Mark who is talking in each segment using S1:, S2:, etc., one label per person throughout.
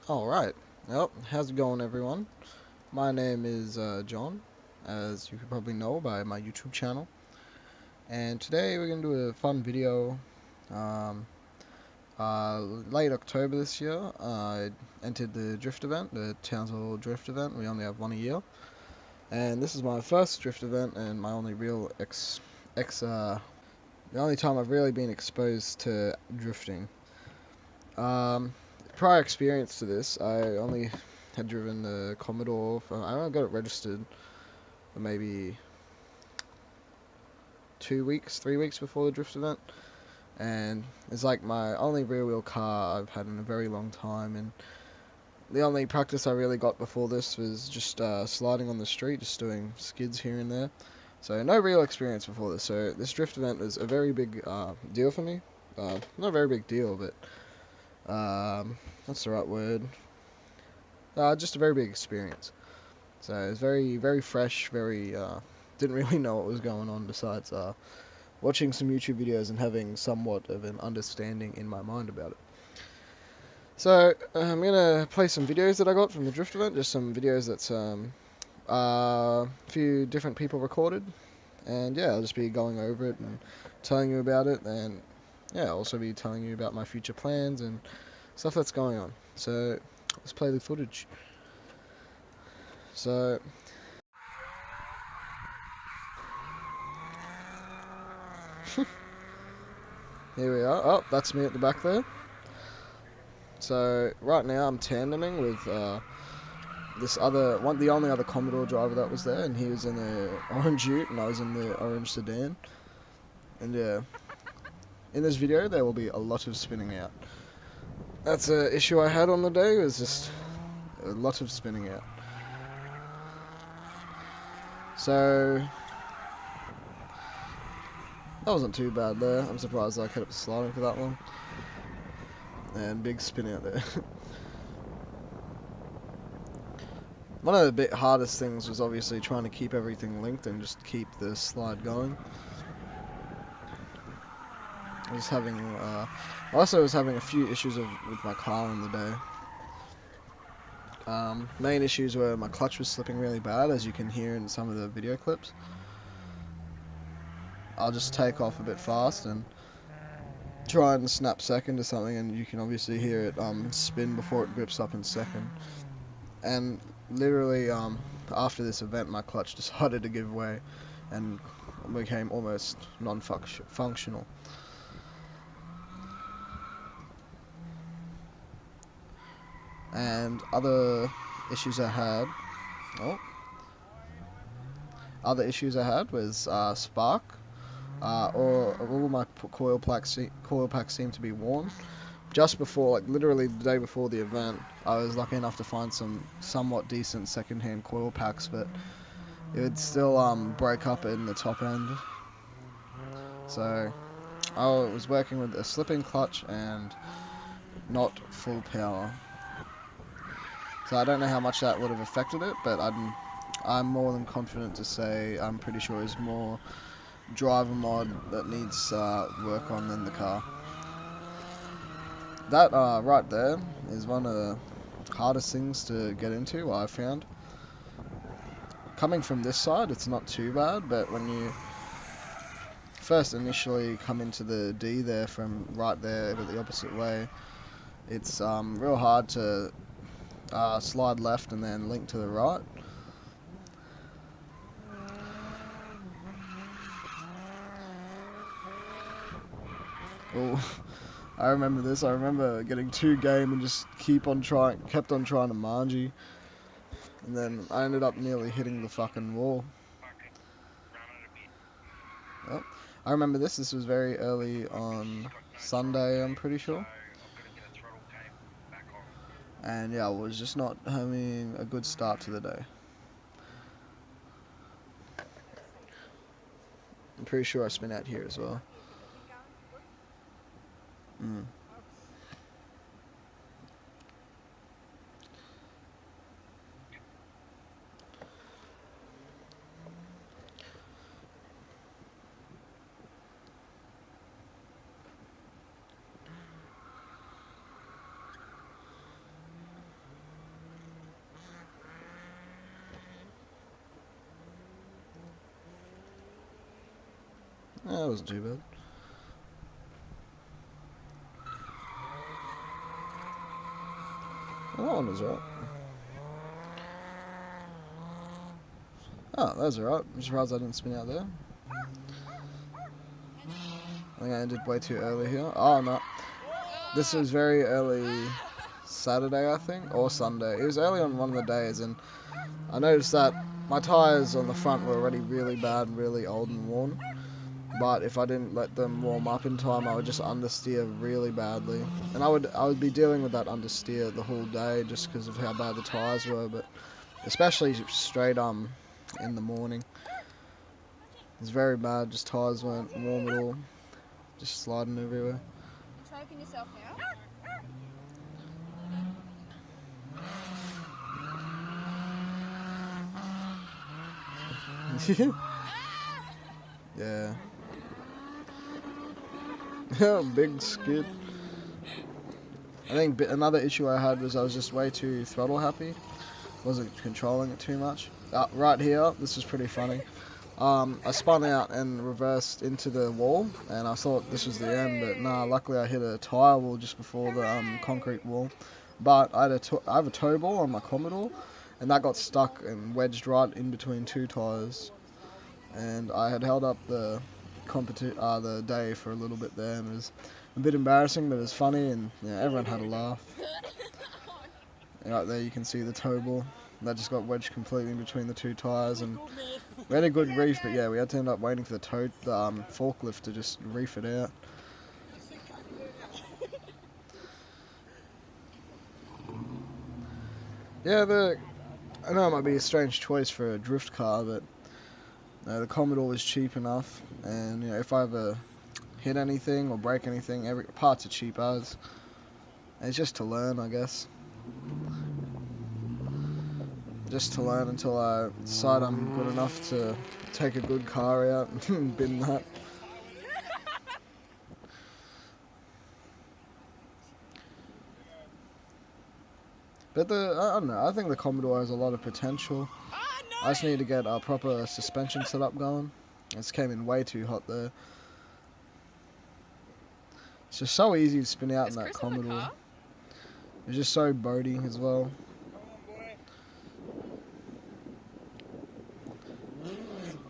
S1: Alright, well, how's it going everyone? My name is John, as you could probably know by my YouTube channel. And today we're going to do a fun video. Um, Late October this year, I entered the drift event, the Townsville drift event. We only have one a year. And this is my first drift event and my only real the only time I've really been exposed to drifting. Prior experience to this, I only had driven the Commodore. I only got it registered for maybe 2 weeks, 3 weeks before the drift event, and it's like my only rear wheel car I've had in a very long time. And the only practice I really got before this was just sliding on the street, just doing skids here and there. So no real experience before this. So this drift event was a very big deal for me. Not a very big deal, but what's the right word? Just a very big experience. So it was very, very fresh, very, didn't really know what was going on besides watching some YouTube videos and having somewhat of an understanding in my mind about it. So I'm going to play some videos that I got from the drift event, just some videos that a few different people recorded. And yeah, I'll just be going over it and telling you about it, and yeah, I'll also be telling you about my future plans and stuff that's going on. So let's play the footage. So here we are. Oh, that's me at the back there. So right now I'm tandeming with this other one, the only other Commodore driver that was there, and he was in the orange Ute and I was in the orange sedan. And yeah, in this video there will be a lot of spinning out. That's an issue I had on the day, was just a lot of spinning out. So that wasn't too bad there. I'm surprised I kept sliding for that long. And big spin out there. One of the bit hardest things was obviously trying to keep everything linked and just keep the slide going. I was having, I also was having a few issues with my car on the day. Main issues were my clutch was slipping really bad, as you can hear in some of the video clips. I'll just take off a bit fast and try and snap second or something, and you can obviously hear it spin before it grips up in second. And literally after this event, my clutch decided to give way and became almost non-functional. And other issues I had was spark, or all my coil packs seemed to be worn. Just before, like literally the day before the event, I was lucky enough to find some somewhat decent second-hand coil packs, but it would still break up in the top end. So I was working with a slipping clutch and not full power. So I don't know how much that would have affected it, but I'm more than confident to say I'm pretty sure it's more driver mod that needs work on than the car. That right there is one of the hardest things to get into, I found. Coming from this side, it's not too bad, but when you first initially come into the D there from right there, but the opposite way, it's real hard to slide left and then link to the right. Oh, I remember this. I remember getting too game and just kept on trying to mangy, and then I ended up nearly hitting the fucking wall. Oh, I remember this. This was very early on Sunday, I'm pretty sure. And yeah, I was just not having a good start to the day. I'm pretty sure I spin out here as well. That wasn't too bad. Well, that one was right. Oh, that was alright. I'm surprised I didn't spin out there. I think I ended way too early here. Oh, no. This was very early Saturday, I think, or Sunday. It was early on one of the days, and I noticed that my tyres on the front were already really bad, really old and worn. But if I didn't let them warm up in time, I would just understeer really badly. And I would be dealing with that understeer the whole day just because of how bad the tyres were, but especially straight in the morning. It was very bad, just tyres weren't warm at all. Just sliding everywhere.
S2: Try open yourself now.
S1: Yeah. Big skid. I think another issue I had was I was just way too throttle happy. Wasn't controlling it too much. Right here, this was pretty funny. I spun out and reversed into the wall, and I thought this was the end, but nah, luckily I hit a tyre wall just before the concrete wall. But I have a tow ball on my Commodore, and that got stuck and wedged right in between two tyres. And I had held up the day for a little bit there, and it was a bit embarrassing, but it was funny, and yeah, everyone had a laugh. And right there you can see the tow ball. That just got wedged completely in between the two tyres, and we had a good reef, but yeah, we had to end up waiting for the forklift to just reef it out. Yeah, I know it might be a strange choice for a drift car, but the Commodore was cheap enough, and you know, if I ever hit anything or break anything, parts are cheap as. And it's just to learn, I guess. Just to learn until I decide I'm good enough to take a good car out and bin that. But I don't know, I think the Commodore has a lot of potential. I just need to get a proper suspension setup going. This came in way too hot there. It's just so easy to spin out in that Commodore. It's just so boaty as well.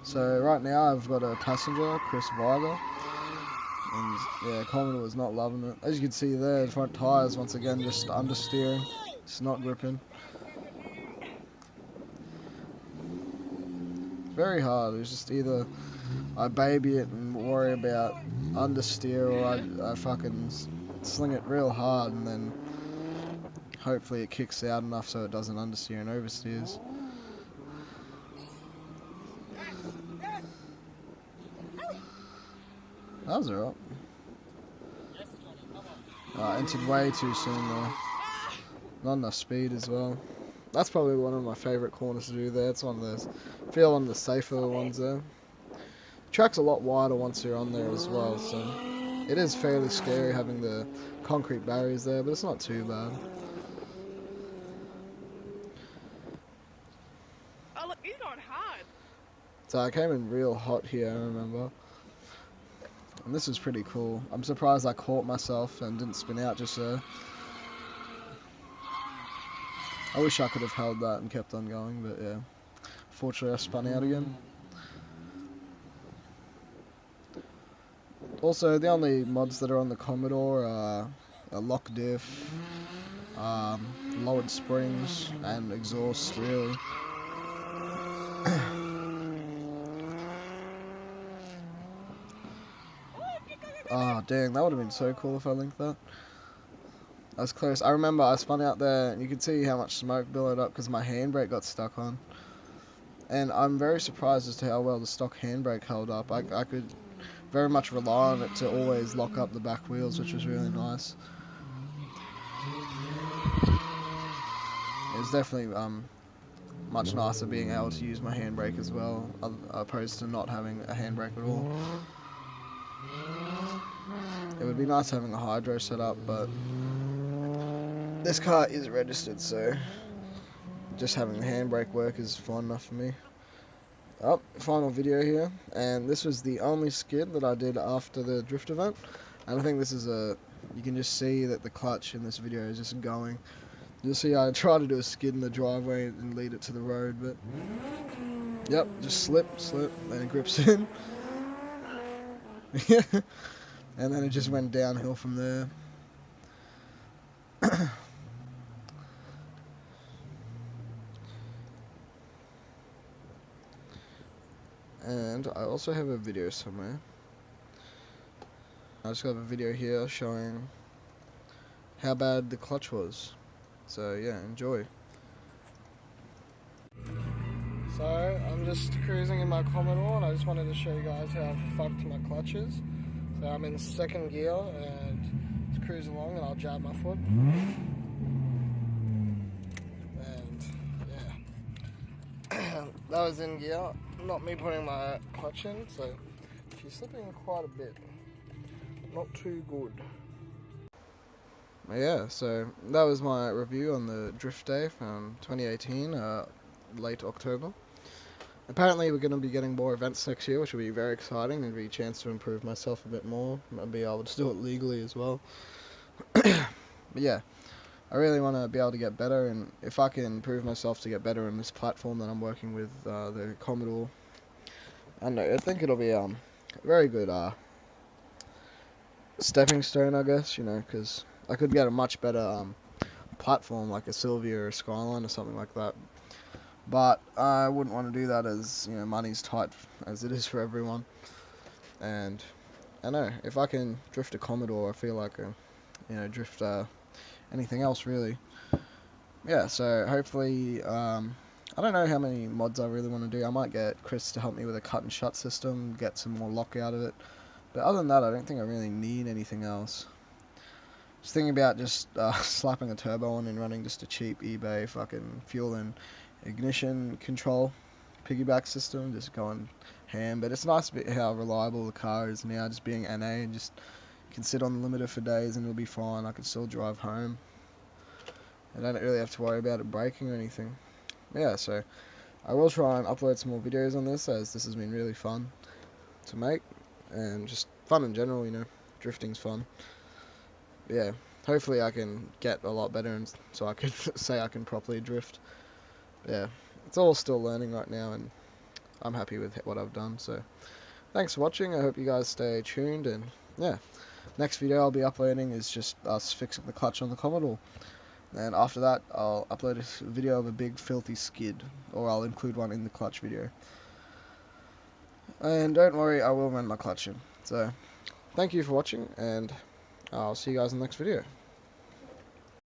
S1: So right now I've got a passenger, Chris Weiler, and yeah, Commodore is not loving it. As you can see there, the front tyres once again just understeering, it's not gripping. Very hard. It's just either I baby it and worry about understeer, or I fucking sling it real hard and then hopefully it kicks out enough so it doesn't understeer and oversteers. That was alright. I entered way too soon though. Not enough speed as well. That's probably one of my favourite corners to do there. It's one of the safer ones there. The track's a lot wider once you're on there as well, so it is fairly scary having the concrete barriers there, but it's not too bad.
S2: Oh look, he's going hard.
S1: So I came in real hot here, I remember. And this is pretty cool. I'm surprised I caught myself and didn't spin out just there. I wish I could have held that and kept on going, but yeah. Fortunately I spun out again. Also, the only mods that are on the Commodore are a lock diff, lowered springs, and exhaust, really. Oh, dang, that would have been so cool if I linked that. That was close. I remember I spun out there, and you could see how much smoke billowed up because my handbrake got stuck on. And I'm very surprised as to how well the stock handbrake held up. I could very much rely on it to always lock up the back wheels, which was really nice. It was definitely much nicer being able to use my handbrake as well, opposed to not having a handbrake at all. It would be nice having a hydro set up, but this car is registered, so just having the handbrake work is fine enough for me. Oh, final video here, and this was the only skid that I did after the drift event, and I think this is you can just see that the clutch in this video is just going. You'll see I try to do a skid in the driveway and lead it to the road, but yep, just slip, then it grips in. And then it just went downhill from there. And I also have a video somewhere. I just got a video here showing how bad the clutch was. So yeah, enjoy. So I'm just cruising in my Commodore, and I just wanted to show you guys how fucked my clutch is. So I'm in second gear and just cruise along, and I'll jab my foot. And yeah, that was in gear, not me putting my clutch in, so she's slipping quite a bit. Not too good. Yeah, so that was my review on the drift day from 2018, late October. Apparently we're going to be getting more events next year, which will be very exciting, and be a chance to improve myself a bit more, and be able to do it legally as well. But yeah, I really want to be able to get better, and if I can prove myself to get better in this platform that I'm working with, the Commodore, I think it'll be a very good stepping stone, I guess, you know, because I could get a much better platform like a Sylvia or a Skyline or something like that. But I wouldn't want to do that, as you know, money's tight as it is for everyone. And I know if I can drift a Commodore, I feel like drift anything else really. Yeah, so hopefully I don't know how many mods I really want to do. I might get Chris to help me with a cut and shut system, get some more lock out of it. But other than that, I don't think I really need anything else. Just thinking about just slapping a turbo on and running just a cheap eBay fucking fuel and ignition control piggyback system, just going ham. But it's nice how reliable the car is now, just being NA, and just can sit on the limiter for days and it'll be fine. I can still drive home. I don't really have to worry about it braking or anything. Yeah, so I will try and upload some more videos on this, as this has been really fun to make, and just fun in general, you know, drifting's fun. Yeah, hopefully I can get a lot better, and so I could say I can properly drift. Yeah, it's all still learning right now, and I'm happy with what I've done. So thanks for watching. I hope you guys stay tuned, and yeah, next video I'll be uploading is just us fixing the clutch on the Commodore. And after that, I'll upload a video of a big filthy skid, or I'll include one in the clutch video. And don't worry, I will run my clutch in. So thank you for watching, and I'll see you guys in the next video.